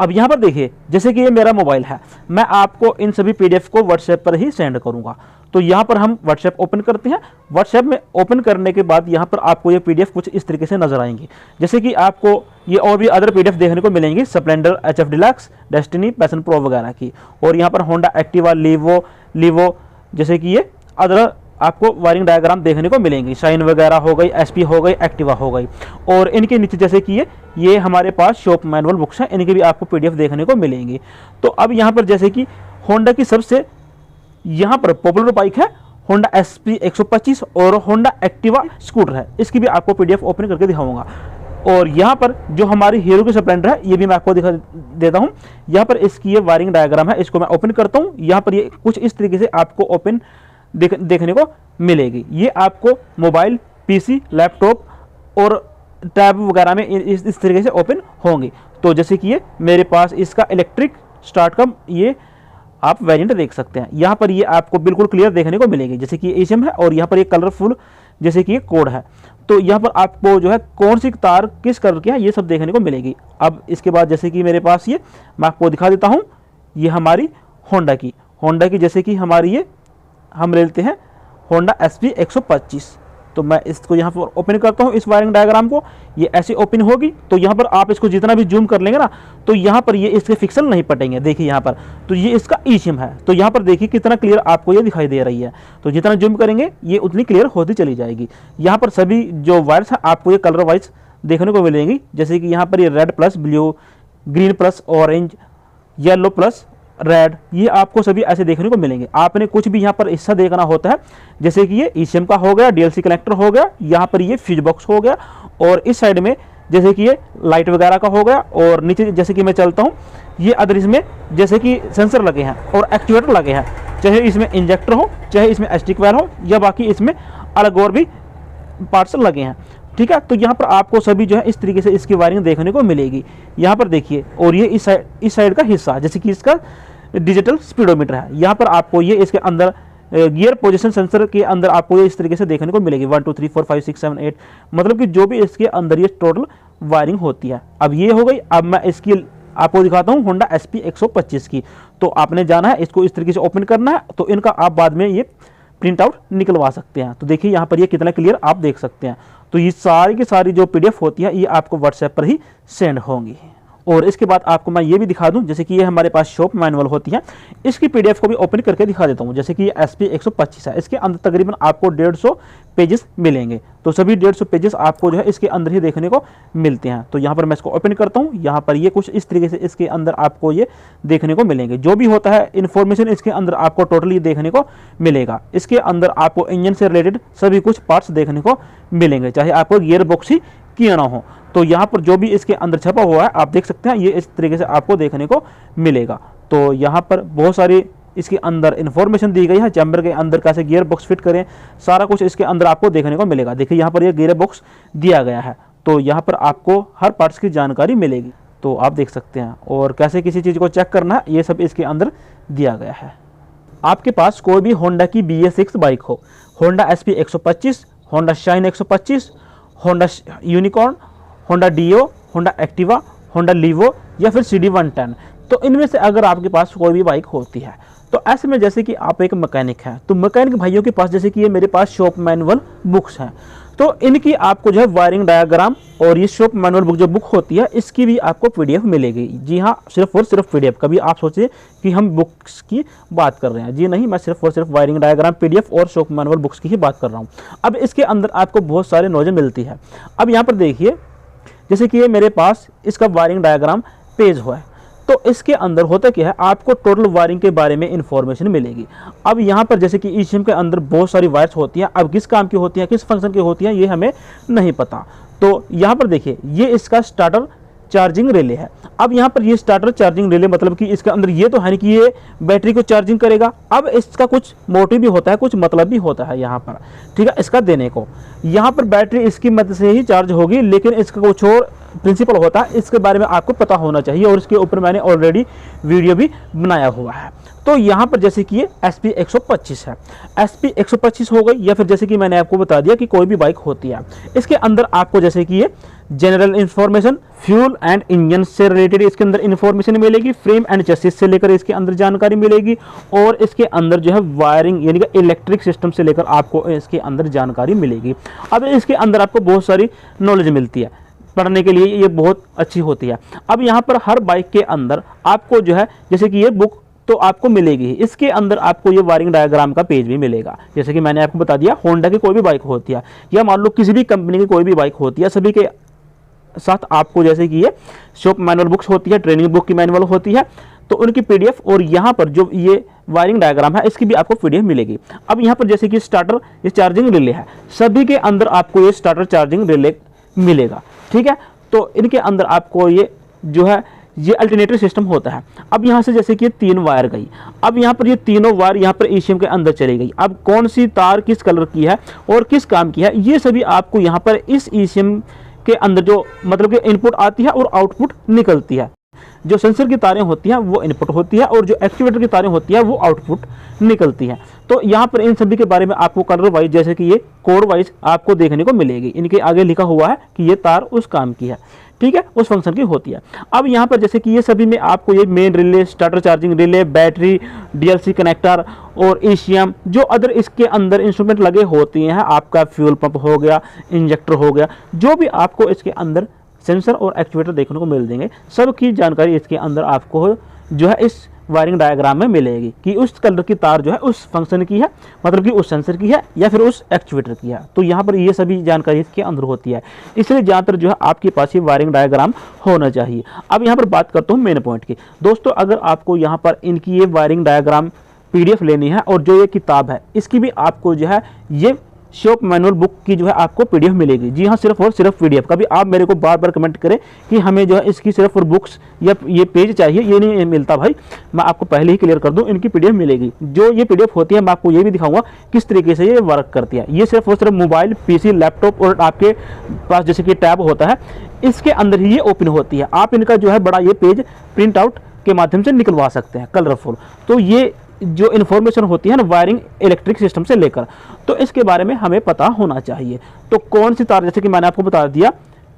अब यहाँ पर देखिए, जैसे कि ये मेरा मोबाइल है, मैं आपको इन सभी पीडीएफ को व्हाट्सएप पर ही सेंड करूँगा। तो यहाँ पर हम व्हाट्सएप ओपन करते हैं। व्हाट्सएप में ओपन करने के बाद यहाँ पर आपको ये पीडीएफ कुछ इस तरीके से नजर आएंगी। जैसे कि आपको ये और भी अदर पीडीएफ देखने को मिलेंगी, Splendor, HF deluxe, destiny, passion pro वगैरह की। और यहाँ पर होंडा एक्टिवा, लीवो जैसे कि ये अदर आपको वायरिंग डायग्राम देखने को मिलेंगी। शाइन वगैरह हो गई, एसपी हो गई, एक्टिवा हो गई। और इनके नीचे जैसे कि ये हमारे पास शॉप मैनुअल बुक्स हैं, इनकी भी आपको पीडीएफ देखने को मिलेंगी। तो अब यहाँ पर जैसे कि होंडा की सबसे यहाँ पर पॉपुलर बाइक है होंडा एसपी 125 और होंडा एक्टिवा स्कूटर है, इसकी भी आपको पीडीएफ ओपन करके दिखाऊंगा। और यहाँ पर जो हमारी हीरो की स्प्लेंडर है, ये भी मैं आपको दिखा देता हूँ। यहाँ पर इसकी ये वायरिंग डायग्राम है, इसको मैं ओपन करता हूँ। यहाँ पर ये कुछ इस तरीके से आपको ओपन देखने को मिलेगी। ये आपको मोबाइल, पीसी, लैपटॉप और टैब वगैरह में इस तरीके से ओपन होंगी। तो जैसे कि ये मेरे पास इसका इलेक्ट्रिक स्टार्ट का ये आप वेरिएंट देख सकते हैं। यहाँ पर ये आपको बिल्कुल क्लियर देखने को मिलेगी, जैसे कि एशियम है और यहाँ पर ये कलरफुल जैसे कि ये कोड है। तो यहाँ पर आपको जो है कौन सी तार किस कलर की है ये सब देखने को मिलेगी। अब इसके बाद जैसे कि मेरे पास ये मैं आपको दिखा देता हूँ, ये हमारी होंडा की जैसे कि हमारी ये हम लेते हैं होंडा एसपी 125। तो मैं इसको यहाँ पर ओपन करता हूँ, इस वायरिंग डायग्राम को, ये ऐसे ओपन होगी। तो यहाँ पर आप इसको जितना भी जूम कर लेंगे ना, तो यहाँ पर ये इसके फिक्सल नहीं पटेंगे। देखिए यहाँ पर, तो ये इसका ई सिम है। तो यहाँ पर देखिए कितना क्लियर आपको ये दिखाई दे रही है। तो जितना जूम करेंगे ये उतनी क्लियर होती चली जाएगी। यहाँ पर सभी जो वायर्स हैं आपको ये कलर वाइज देखने को मिलेंगी, जैसे कि यहाँ पर ये red plus blue, green plus orange, yellow plus red, ये आपको सभी ऐसे देखने को मिलेंगे। आपने कुछ भी यहाँ पर हिस्सा देखना होता है, जैसे कि ये ईसीएम का हो गया, डीएलसी कनेक्टर हो गया, यहाँ पर ये फ्यूज बॉक्स हो गया, और इस साइड में जैसे कि ये लाइट वगैरह का हो गया, और नीचे जैसे कि मैं चलता हूँ, ये अदर इसमें जैसे कि सेंसर लगे हैं और एक्चुएटर लगे हैं, चाहे इसमें इंजेक्टर हो, चाहे इसमें एसटी कॉइल हो, या बाकी इसमें अलग और भी पार्ट्स लगे हैं। ठीक है, तो यहाँ पर आपको सभी जो है इस तरीके से इसकी वायरिंग देखने को मिलेगी। यहाँ पर देखिए, और ये इस साइड का हिस्सा जैसे कि इसका डिजिटल स्पीडोमीटर है। यहाँ पर आपको ये इसके अंदर गियर पोजीशन सेंसर के अंदर आपको ये इस तरीके से देखने को मिलेगी 1 2 3 4 5 6 7 8, मतलब कि जो भी इसके अंदर ये टोटल वायरिंग होती है। अब ये हो गई। अब मैं इसकी आपको दिखाता हूँ होंडा एसपी 125 की। तो आपने जाना है इसको इस तरीके से ओपन करना है, तो इनका आप बाद में ये प्रिंट आउट निकलवा सकते हैं। तो देखिए यहाँ पर ये कितना क्लियर आप देख सकते हैं। तो ये सारी की सारी जो पीडीएफ होती है ये आपको व्हाट्सएप पर ही सेंड होंगी। और इसके बाद आपको मैं ये भी दिखा दूं, जैसे कि ये हमारे पास शॉप मैनुअल होती है, इसकी पीडीएफ को भी ओपन करके दिखा देता हूं। जैसे कि ये एसपी 125 है, इसके अंदर तकरीबन आपको 150 पेजेस मिलेंगे। तो सभी 150 पेजेस आपको जो है इसके अंदर ही देखने को मिलते हैं। तो यहाँ पर मैं इसको ओपन करता हूँ। यहाँ पर ये कुछ इस तरीके से इसके अंदर आपको ये देखने को मिलेंगे। जो भी होता है इन्फॉर्मेशन इसके अंदर आपको टोटली देखने को मिलेगा। इसके अंदर आपको इंजन से रिलेटेड सभी कुछ पार्ट्स देखने को मिलेंगे, चाहे आपको गियर बॉक्स ही क्यों ना हो। तो यहाँ पर जो भी इसके अंदर छपा हुआ है आप देख सकते हैं, ये इस तरीके से आपको देखने को मिलेगा। तो यहाँ पर बहुत सारी इसके अंदर इन्फॉर्मेशन दी गई है, चैम्बर के अंदर कैसे गियर बॉक्स फिट करें, सारा कुछ इसके अंदर आपको देखने को मिलेगा। देखिए यहाँ पर ये गियर बॉक्स दिया गया है, तो यहाँ पर आपको हर पार्ट्स की जानकारी मिलेगी। तो आप देख सकते हैं, और कैसे किसी चीज़ को चेक करना है ये सब इसके अंदर दिया गया है। आपके पास कोई भी होंडा की BS6 बाइक हो, Honda SP 125, Honda Shine 125, Honda Unicorn, Honda Dio, Honda Activa, Honda Livo या फिर CD 110, तो इनमें से अगर आपके पास कोई भी बाइक होती है, तो ऐसे में जैसे कि आप एक मैकेनिक हैं, तो मैकेनिक भाइयों के पास जैसे कि ये मेरे पास शॉप मैनुअल बुक्स हैं, तो इनकी आपको जो है वायरिंग डायग्राम और ये शॉप मैनुअल बुक जो बुक होती है इसकी भी आपको पीडीएफ मिलेगी। जी हाँ, सिर्फ और सिर्फ पीडीएफ। कभी आप सोचिए कि हम बुक्स की बात कर रहे हैं, जी नहीं, मैं सिर्फ और सिर्फ वायरिंग डायग्राम पीडीएफ और शॉप मैनुअल बुक्स की ही बात कर रहा हूँ। अब इसके अंदर आपको बहुत सारे नॉलेज मिलती है। अब यहाँ पर देखिए, जैसे कि ये मेरे पास इसका वायरिंग डायग्राम पेज हुआ है, तो इसके अंदर होता क्या है, आपको टोटल वायरिंग के बारे में इंफॉर्मेशन मिलेगी। अब यहाँ पर जैसे कि ईसीएम के अंदर बहुत सारी वायर्स होती हैं, अब किस काम की होती हैं, किस फंक्शन की होती हैं, ये हमें नहीं पता। तो यहाँ पर देखिए, ये इसका स्टार्टर चार्जिंग रिले है। अब यहाँ पर ये स्टार्टर चार्जिंग रिले मतलब कि इसके अंदर ये तो है नहीं कि ये बैटरी को चार्जिंग करेगा। अब इसका कुछ मोटिव भी होता है, कुछ मतलब भी होता है यहाँ पर, ठीक है, इसका देने को। यहाँ पर बैटरी इसकी मदद से ही चार्ज होगी, लेकिन इसका कुछ और प्रिंसिपल होता है, इसके बारे में आपको पता होना चाहिए, और इसके ऊपर मैंने ऑलरेडी वीडियो भी बनाया हुआ है। तो यहाँ पर जैसे कि ये SP 125 है, SP 125 हो गई, या फिर जैसे कि मैंने आपको बता दिया कि कोई भी बाइक होती है, इसके अंदर आपको जैसे कि ये general information, fuel and engine से रिलेटेड इसके अंदर इंफॉर्मेशन मिलेगी, फ्रेम एंड चेसिस से लेकर इसके अंदर जानकारी मिलेगी, और इसके अंदर जो है वायरिंग यानी कि इलेक्ट्रिक सिस्टम से लेकर आपको इसके अंदर जानकारी मिलेगी। अब इसके अंदर आपको बहुत सारी नॉलेज मिलती है, पढ़ने के लिए ये बहुत अच्छी होती है। अब यहाँ पर हर बाइक के अंदर आपको जो है जैसे कि ये बुक तो आपको मिलेगी ही, इसके अंदर आपको ये वायरिंग डायग्राम का पेज भी मिलेगा। जैसे कि मैंने आपको बता दिया, होंडा की कोई भी बाइक होती है या मान लो किसी भी कंपनी की कोई भी बाइक होती है, सभी के साथ आपको जैसे कि ये शॉप मैनुअल बुक्स होती है, ट्रेनिंग बुक की मैनुअल होती है, तो उनकी पीडीएफ और यहाँ पर जो ये वायरिंग डायग्राम है इसकी भी आपको पीडीएफ मिलेगी। अब यहाँ पर जैसे कि स्टार्टर ये चार्जिंग रिले है, सभी के अंदर आपको ये स्टार्टर चार्जिंग रिले मिलेगा, ठीक है। तो इनके अंदर आपको ये जो है ये अल्टरनेटिव सिस्टम होता है। अब यहाँ से जैसे कि 3 वायर गई, अब यहाँ पर ये तीनों वायर यहाँ पर ईसीएम के अंदर चली गई। अब कौन सी तार किस कलर की है और किस काम की है, ये सभी आपको यहाँ पर इस ईसीएम के अंदर जो मतलब कि इनपुट आती है और आउटपुट निकलती है। जो सेंसर की तारें होती हैं वो इनपुट होती है और जो एक्टिवेटर की तारें होती है वो आउटपुट निकलती हैं। तो यहाँ पर इन सभी के बारे में आपको कलर वाइज जैसे कि ये कोड वाइज आपको देखने को मिलेगी। इनके आगे लिखा हुआ है कि ये तार उस काम की है, ठीक है, उस फंक्शन की होती है। अब यहाँ पर जैसे कि ये सभी में आपको ये main relay, starter charging relay, battery, DLC connector और ईसीएम जो अदर इसके अंदर इंस्ट्रूमेंट लगे होते हैं, आपका फ्यूल पंप हो गया, इंजेक्टर हो गया, जो भी आपको इसके अंदर सेंसर और एक्चुएटर देखने को मिल देंगे, सब की जानकारी इसके अंदर आपको जो है इस वायरिंग डायग्राम में मिलेगी कि उस कलर की तार जो है उस फंक्शन की है, मतलब कि उस सेंसर की है या फिर उस एक्चुएटर की है। तो यहाँ पर ये सभी जानकारी इसके अंदर होती है, इसलिए ज़्यादातर जो है आपके पास ये वायरिंग डायग्राम होना चाहिए। अब यहाँ पर बात करता हूँ मेन पॉइंट की। दोस्तों अगर आपको यहाँ पर इनकी ये वायरिंग डायग्राम पीडीएफ लेनी है और जो ये किताब है इसकी भी आपको जो है ये शॉप मैनुअल बुक की जो है आपको पीडीएफ मिलेगी। जी हाँ, सिर्फ और सिर्फ पीडीएफ। कभी आप मेरे को बार बार कमेंट करें कि हमें जो है इसकी सिर्फ और बुक्स या ये पेज चाहिए, ये नहीं मिलता भाई। मैं आपको पहले ही क्लियर कर दूं, इनकी पीडीएफ मिलेगी। जो ये पीडीएफ होती है मैं आपको ये भी दिखाऊंगा किस तरीके से ये वर्क करती है। ये सिर्फ और सिर्फ मोबाइल, पीसी, लैपटॉप और आपके पास जैसे कि टैब होता है इसके अंदर ही ये ओपन होती है। आप इनका जो है बड़ा ये पेज प्रिंट आउट के माध्यम से निकलवा सकते हैं कलरफुल। तो ये जो इन्फॉर्मेशन होती है ना वायरिंग इलेक्ट्रिक सिस्टम से लेकर, तो इसके बारे में हमें पता होना चाहिए। तो कौन सी तार, जैसे कि मैंने आपको बता दिया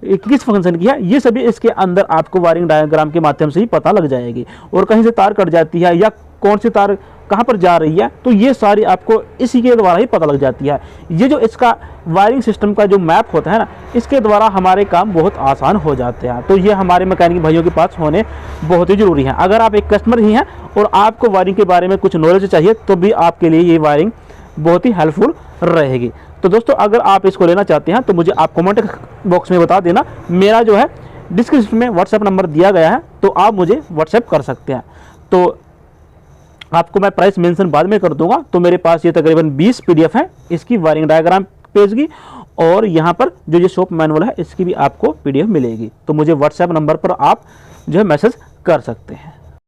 किस फंक्शन की है, ये सभी इसके अंदर आपको वायरिंग डायग्राम के माध्यम से ही पता लग जाएगी। और कहीं से तार कट जाती है या कौन सी तार कहाँ पर जा रही है, तो ये सारी आपको इसी के द्वारा ही पता लग जाती है। ये जो इसका वायरिंग सिस्टम का जो मैप होता है ना, इसके द्वारा हमारे काम बहुत आसान हो जाते हैं। तो ये हमारे मैकेनिक भाइयों के पास होने बहुत ही ज़रूरी है। अगर आप एक कस्टमर ही हैं और आपको वायरिंग के बारे में कुछ नॉलेज चाहिए तो भी आपके लिए ये वायरिंग बहुत ही हेल्पफुल रहेगी। तो दोस्तों अगर आप इसको लेना चाहते हैं तो मुझे आप कमेंट बॉक्स में बता देना। मेरा जो है डिस्क्रिप्शन में व्हाट्सएप नंबर दिया गया है, तो आप मुझे व्हाट्सएप कर सकते हैं। तो आपको मैं प्राइस मेंशन बाद में कर दूंगा। तो मेरे पास ये तकरीबन 20 पीडीएफ है इसकी वायरिंग डायग्राम पेज की, और यहाँ पर जो ये शॉप मैनुअल है इसकी भी आपको पीडीएफ मिलेगी। तो मुझे व्हाट्सएप नंबर पर आप जो है मैसेज कर सकते हैं।